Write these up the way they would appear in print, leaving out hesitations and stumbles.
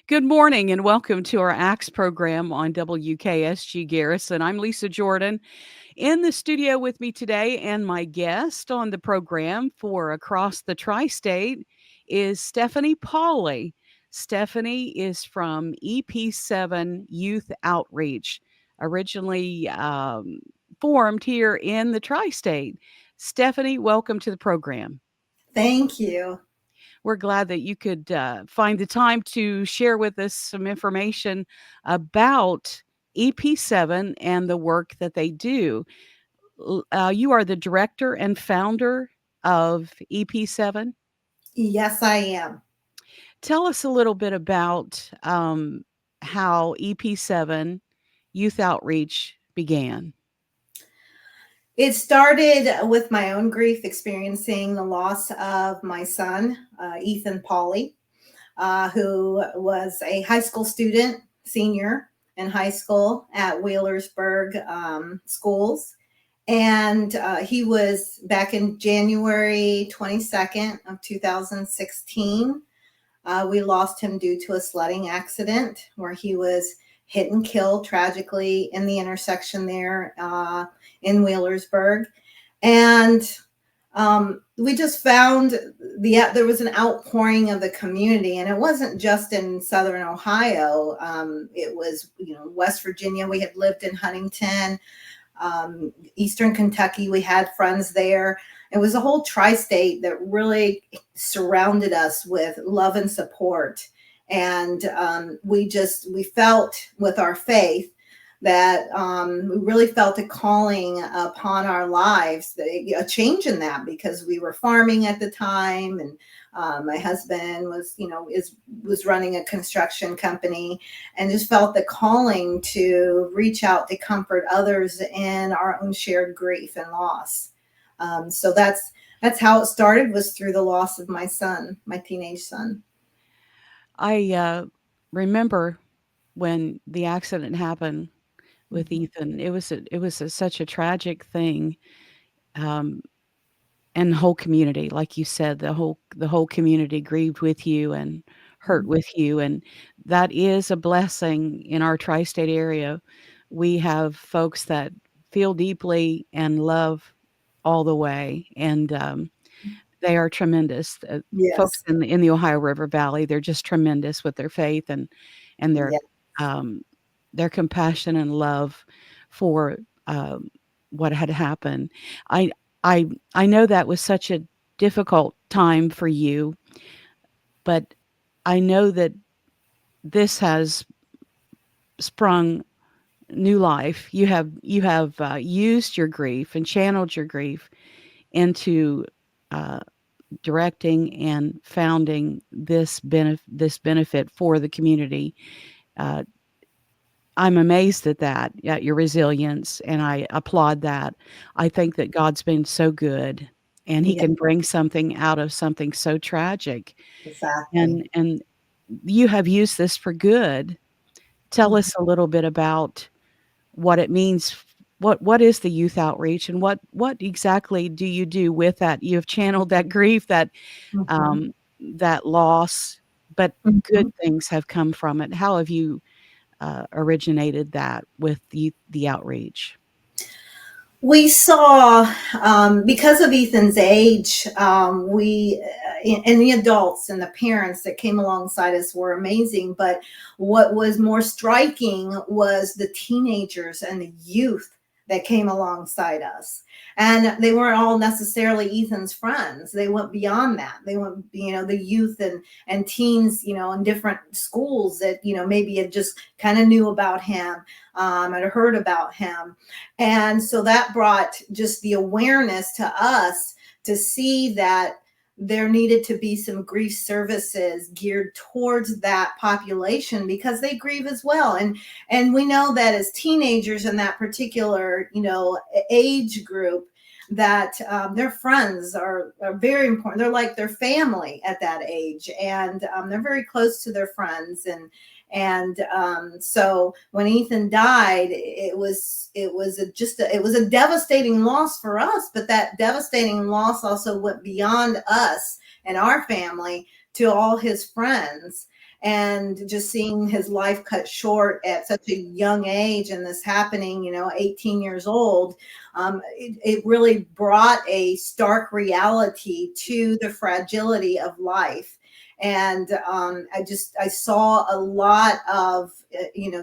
Good morning and welcome to our ACTS program on WKSG Garrison. I'm Lisa Jordan. In the studio with me today, and my guest on the program for Across the Tri-State is Stephanie Pauley. Stephanie is from EP7 Youth Outreach, originally formed here in the Tri-State. Stephanie, welcome to the program. Thank you. We're glad that you could find the time to share with us some information about EP7 and the work that they do. You are the director and founder of EP7. Yes, I am. Tell us a little bit about how EP7 Youth Outreach began. It started with my own grief, experiencing the loss of my son, Ethan Pauley, who was a high school student, senior in high school at Wheelersburg schools. And he was back in January 22nd of 2016. We lost him due to a sledding accident where he was hit and killed tragically in the intersection there in Wheelersburg. And we just found there was an outpouring of the community, and it wasn't just in Southern Ohio. It was, West Virginia. We had lived in Huntington, Eastern Kentucky. We had friends there. It was a whole tri-state that really surrounded us with love and support. And we felt with our faith that we really felt a calling upon our lives, a change in that, because we were farming at the time, and my husband was running a construction company, and just felt the calling to reach out to comfort others in our own shared grief and loss. So that's how it started, was through the loss of my son, my teenage son. I remember when the accident happened with Ethan. It was such a tragic thing, um, and the whole community, like you said, the whole community grieved with you and hurt with you, and that is a blessing in our tri-state area. We have folks that feel deeply and love all the way, and they are tremendous. Folks Yes. in the Ohio River Valley, they're just tremendous with their faith and um, their compassion and love for what had happened. I I know that was such a difficult time for you, but I know that this has sprung new life. You have used your grief and channeled your grief into uh, directing and founding this benefit for the community. Uh, I'm amazed at that, at your resilience, and I applaud that. I think that God's been so good, and He Yeah, can bring something out of something so tragic, exactly. and you have used this for good. Tell Mhm. us a little bit about what it means. What is the youth outreach, and what exactly do you do with that? You have channeled that grief, Mhm. um, that loss, but good Mhm. things have come from it. How have you originated that with the outreach? We saw, because of Ethan's age, and the adults and the parents that came alongside us were amazing. But what was more striking was the teenagers and the youth that came alongside us. And they weren't all necessarily Ethan's friends. They went beyond that. They went, the youth and teens, in different schools that, maybe had just kind of knew about him, and heard about him. And so that brought just the awareness to us to see that there needed to be some grief services geared towards that population, because they grieve as well. And we know that as teenagers in that particular, age group, that their friends are very important. They're like their family at that age, and they're very close to their friends. And so when Ethan died, it was a devastating loss for us, but that devastating loss also went beyond us and our family to all his friends. and just seeing his life cut short at such a young age, and this happening, 18 years old, it really brought a stark reality to the fragility of life. And I saw a lot of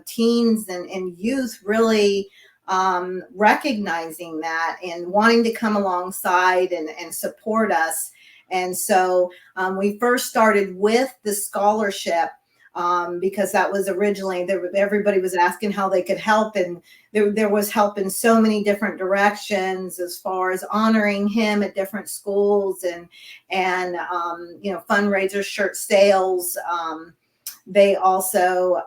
teens and youth really recognizing that and wanting to come alongside and support us. And so we first started with the scholarship, because that was originally there. Everybody was asking how they could help, and there was help in so many different directions, as far as honoring him at different schools, and fundraisers, shirt sales. They also,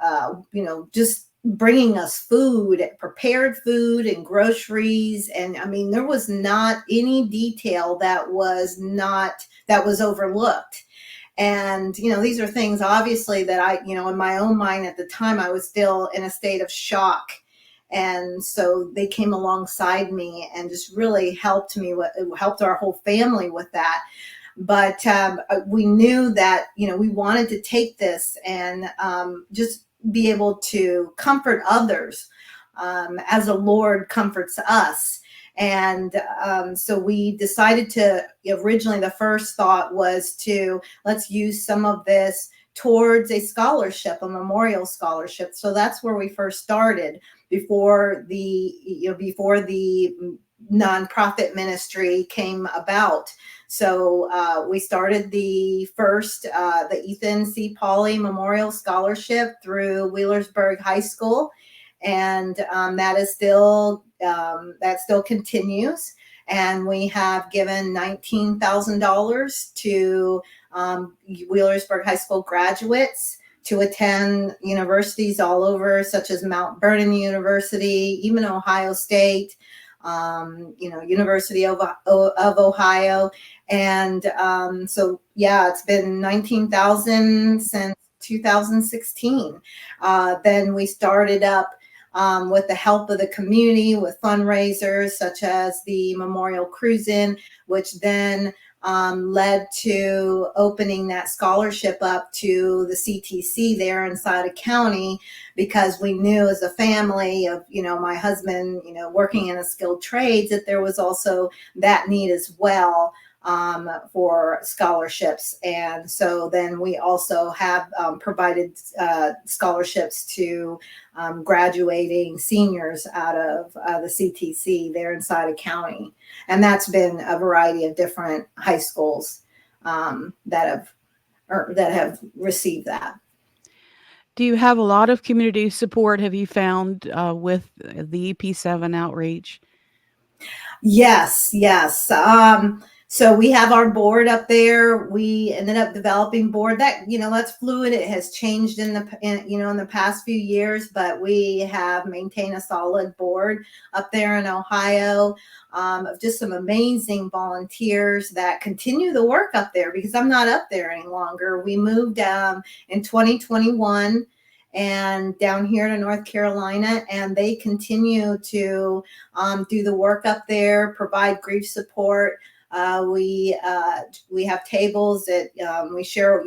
just bringing us food, prepared food and groceries. And I mean, there was not any detail that was overlooked. And, these are things obviously that in my own mind at the time, I was still in a state of shock. And so they came alongside me and just really helped our whole family with that. But we knew that, we wanted to take this and just be able to comfort others, as the Lord comforts us. And so we decided to, originally the first thought was to, let's use some of this towards a scholarship, a memorial scholarship. So that's where we first started, before the nonprofit ministry came about. So we started the Ethan C. Pauley Memorial Scholarship through Wheelersburg High School, and that still continues. And we have given $19,000 to Wheelersburg High School graduates to attend universities all over, such as Mount Vernon University, even Ohio State, University of Ohio. And so, yeah, it's been 19,000 since 2016. Then we started up with the help of the community with fundraisers such as the Memorial Cruise-In, which then led to opening that scholarship up to the CTC there in Sauter County, because we knew as a family of, my husband, working in a skilled trades, that there was also that need as well for scholarships. And so then we also have provided scholarships to graduating seniors out of the CTC there in Sauter County. And that's been a variety of different high schools that have received that. Do you have a lot of community support, have you found, with the EP7 outreach? Yes, yes. So we have our board up there. We ended up developing board that, that's fluid. It has changed in the past few years, but we have maintained a solid board up there in Ohio, of just some amazing volunteers that continue the work up there, because I'm not up there any longer. We moved in 2021 and down here to North Carolina, and they continue to do the work up there, provide grief support. We have tables that we share,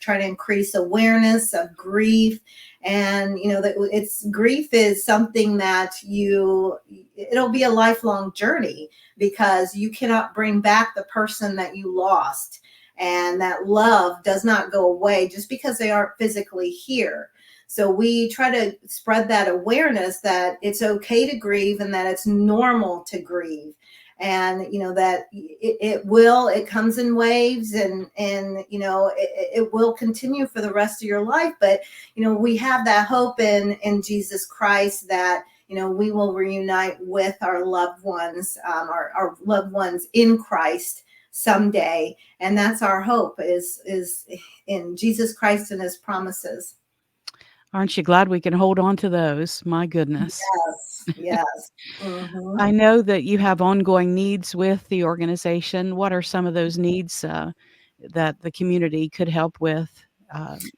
try to increase awareness of grief. And, that grief is something that it'll be a lifelong journey, because you cannot bring back the person that you lost. And that love does not go away just because they aren't physically here. So we try to spread that awareness that it's okay to grieve, and that it's normal to grieve. And that it comes in waves, and it will continue for the rest of your life. But we have that hope in Jesus Christ, that we will reunite with our loved ones, our loved ones in Christ someday. And that's our hope, is in Jesus Christ and his promises. Aren't you glad we can hold on to those? My goodness. Yes, yes. Mm-hmm. I know that you have ongoing needs with the organization. What are some of those needs that the community could help with?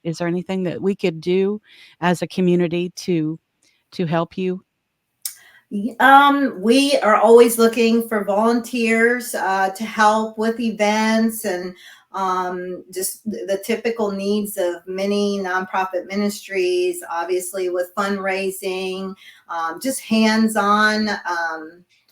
Is there anything that we could do as a community to help you? We are always looking for volunteers to help with events, and just the typical needs of many nonprofit ministries, obviously with fundraising, just hands-on,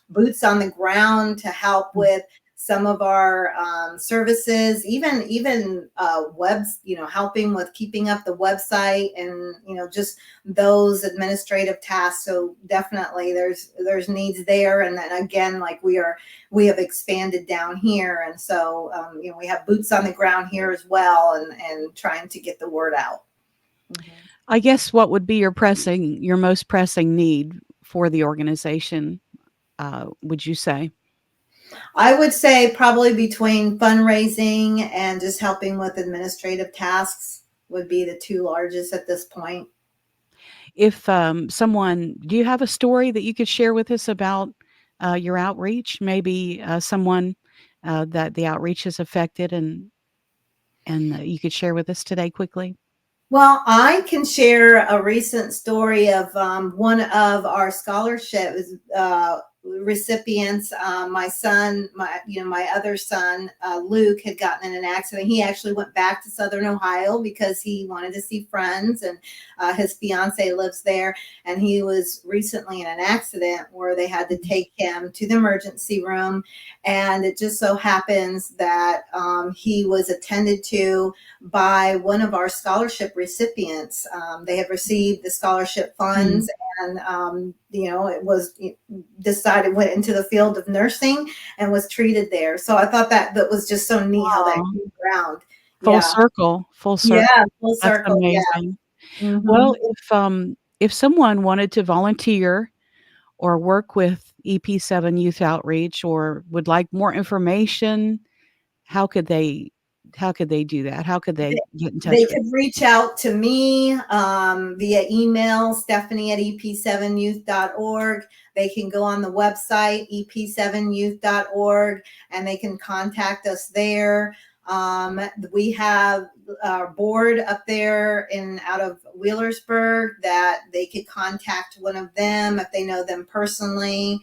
boots on the ground to help Mm. with some of our services, even webs, helping with keeping up the website and just those administrative tasks. So definitely there's needs there, and then again, like we have expanded down here, and so we have boots on the ground here as well, and trying to get the word out. Mhm. I guess what would be your most pressing need for the organization, would you say? I would say probably between fundraising and just helping with administrative tasks would be the two largest at this point. If, someone do you have a story that you could share with us about, your outreach? Maybe, someone, that the outreach has affected and you could share with us today quickly? Well, I can share a recent story of one of our scholarship recipients. My son, my other son, Luke, had gotten in an accident. He actually went back to Southern Ohio because he wanted to see friends, and his fiance lives there. And he was recently in an accident where they had to Mhm. take him to the emergency room, and it just so happens that he was attended to by one of our scholarship recipients. They have received the scholarship Mm. funds, and it was decided went into the field of nursing and was treated there. So I thought that was just so neat how that Aw, came around. full Yeah, circle, full circle. yeah, full That's circle. Yeah. amazing. Hmm. Well, if someone wanted to volunteer or work with EP7 Youth Outreach or would like more information, how could they how could they do that? How could they get in They touch with could reach out to me via email, Stephanie at ep7youth.org. They can go on the website, ep7youth.org, and they can contact us there. We have our board up there out of Wheelersburg that they could contact one of them if they know them personally.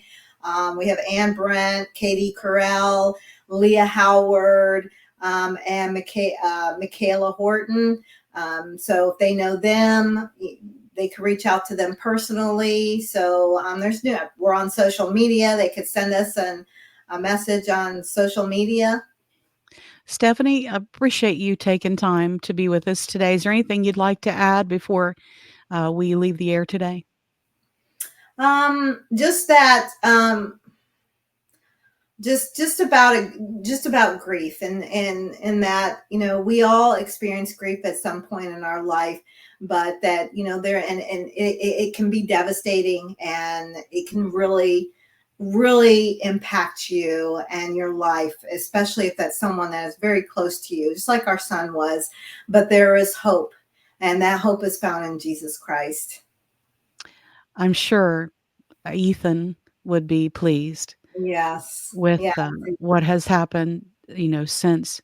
We have Ann Brent, Katie Carell, Leah Howard, and Michaela Horton. So if they know them, they could reach out to them personally. So we're on social media. They could send us a message on social media. Stephanie, I appreciate you taking time to be with us today. Is there anything you'd like to add before, we leave the air today? Just that just about grief, and that we all experience grief at some point in our life, but that there and it can be devastating, and it can really impact you and your life, especially if that's someone that is very close to you, just like our son was. But there is hope, and that hope is found in Jesus Christ. I'm sure, Ethan would be pleased Yes, with, yeah. what has happened, since,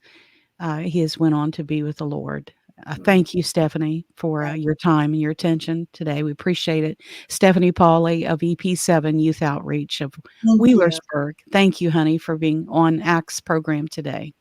he has went on to be with the Lord. Mhm. Thank you, Stephanie, for, Thank your time and your attention today. We appreciate it. Stephanie Pauley of EP7 Youth Outreach of you. Wheelersburg. Thank you, honey, for being on ACT's program today.